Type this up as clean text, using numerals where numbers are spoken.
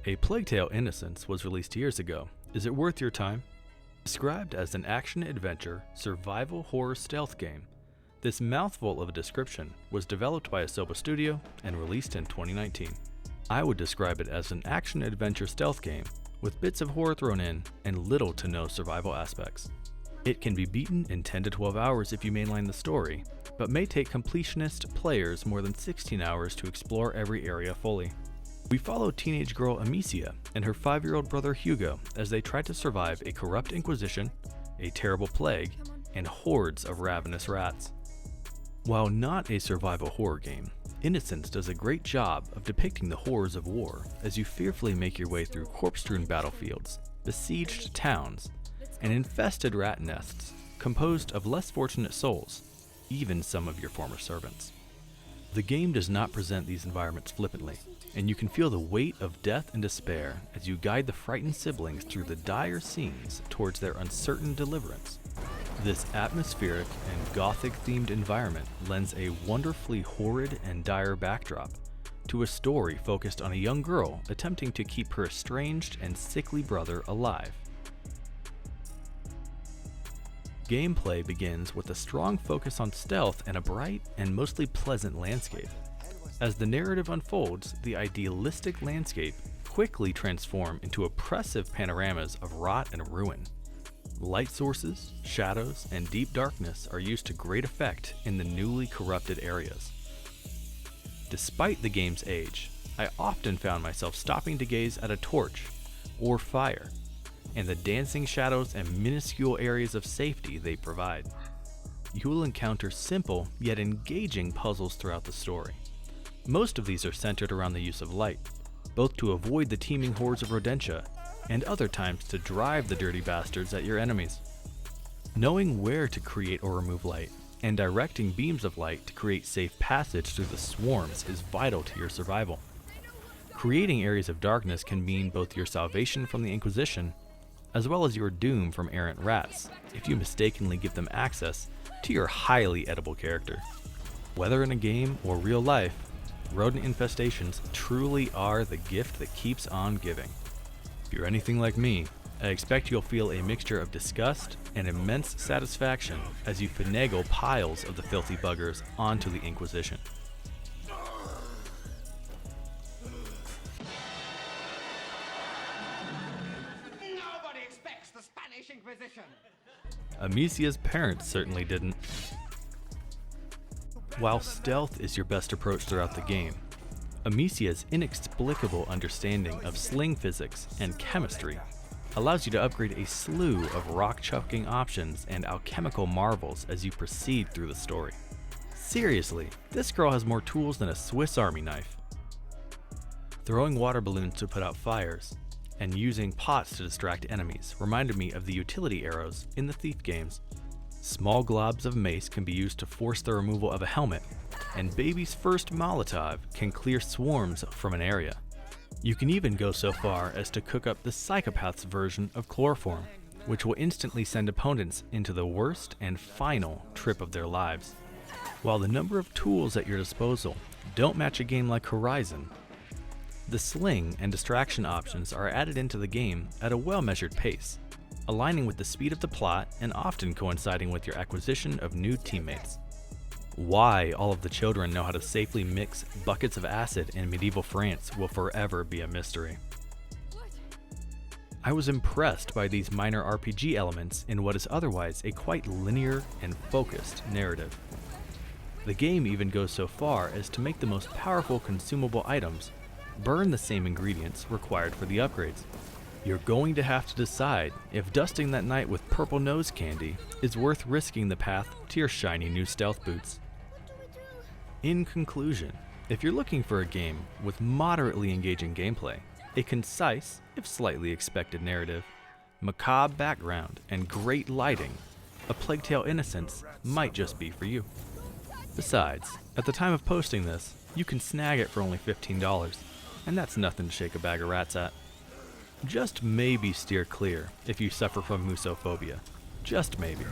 A Plague Tale: Innocence was released years ago. Is it worth your time? Described as an action-adventure, survival horror stealth game, this mouthful of a description was developed by Asobo Studio and released in 2019. I would describe it as an action-adventure stealth game with bits of horror thrown in and little to no survival aspects. It can be beaten in 10 to 12 hours if you mainline the story, but may take completionist players more than 16 hours to explore every area fully. We follow teenage girl Amicia and her 5-year-old brother Hugo as they try to survive a corrupt inquisition, a terrible plague, and hordes of ravenous rats. While not a survival horror game, Innocence does a great job of depicting the horrors of war as you fearfully make your way through corpse-strewn battlefields, besieged towns, and infested rat nests composed of less fortunate souls, even some of your former servants. The game does not present these environments flippantly, and you can feel the weight of death and despair as you guide the frightened siblings through the dire scenes towards their uncertain deliverance. This atmospheric and gothic-themed environment lends a wonderfully horrid and dire backdrop to a story focused on a young girl attempting to keep her estranged and sickly brother alive. Gameplay begins with a strong focus on stealth and a bright and mostly pleasant landscape. As the narrative unfolds, the idealistic landscape quickly transforms into oppressive panoramas of rot and ruin. Light sources, shadows, and deep darkness are used to great effect in the newly corrupted areas. Despite the game's age, I often found myself stopping to gaze at a torch or fire and the dancing shadows and minuscule areas of safety they provide. You will encounter simple yet engaging puzzles throughout the story. Most of these are centered around the use of light, both to avoid the teeming hordes of rodentia and other times to drive the dirty bastards at your enemies. Knowing where to create or remove light and directing beams of light to create safe passage through the swarms is vital to your survival. Creating areas of darkness can mean both your salvation from the Inquisition as well as your doom from errant rats if you mistakenly give them access to your highly edible character. Whether in a game or real life, rodent infestations truly are the gift that keeps on giving. If you're anything like me, I expect you'll feel a mixture of disgust and immense satisfaction as you finagle piles of the filthy buggers onto the Inquisition. Nobody expects the Spanish Inquisition. Amicia's parents certainly didn't. While stealth is your best approach throughout the game, Amicia's inexplicable understanding of sling physics and chemistry allows you to upgrade a slew of rock-chucking options and alchemical marvels as you proceed through the story. Seriously, this girl has more tools than a Swiss Army knife. Throwing water balloons to put out fires and using pots to distract enemies reminded me of the utility arrows in the Thief games. Small globs of mace can be used to force the removal of a helmet, and Baby's first Molotov can clear swarms from an area. You can even go so far as to cook up the Psychopath's version of chloroform, which will instantly send opponents into the worst and final trip of their lives. While the number of tools at your disposal don't match a game like Horizon, the sling and distraction options are added into the game at a well-measured pace, aligning with the speed of the plot and often coinciding with your acquisition of new teammates. Why all of the children know how to safely mix buckets of acid in medieval France will forever be a mystery. I was impressed by these minor RPG elements in what is otherwise a quite linear and focused narrative. The game even goes so far as to make the most powerful consumable items burn the same ingredients required for the upgrades. You're going to have to decide if dusting that night with purple nose candy is worth risking the path to your shiny new stealth boots. In conclusion, if you're looking for a game with moderately engaging gameplay, a concise, if slightly expected narrative, macabre background, and great lighting, A Plague Tale: Innocence might just be for you. Besides, at the time of posting this, you can snag it for only $15, and that's nothing to shake a bag of rats at. Just maybe steer clear if you suffer from musophobia. Just maybe.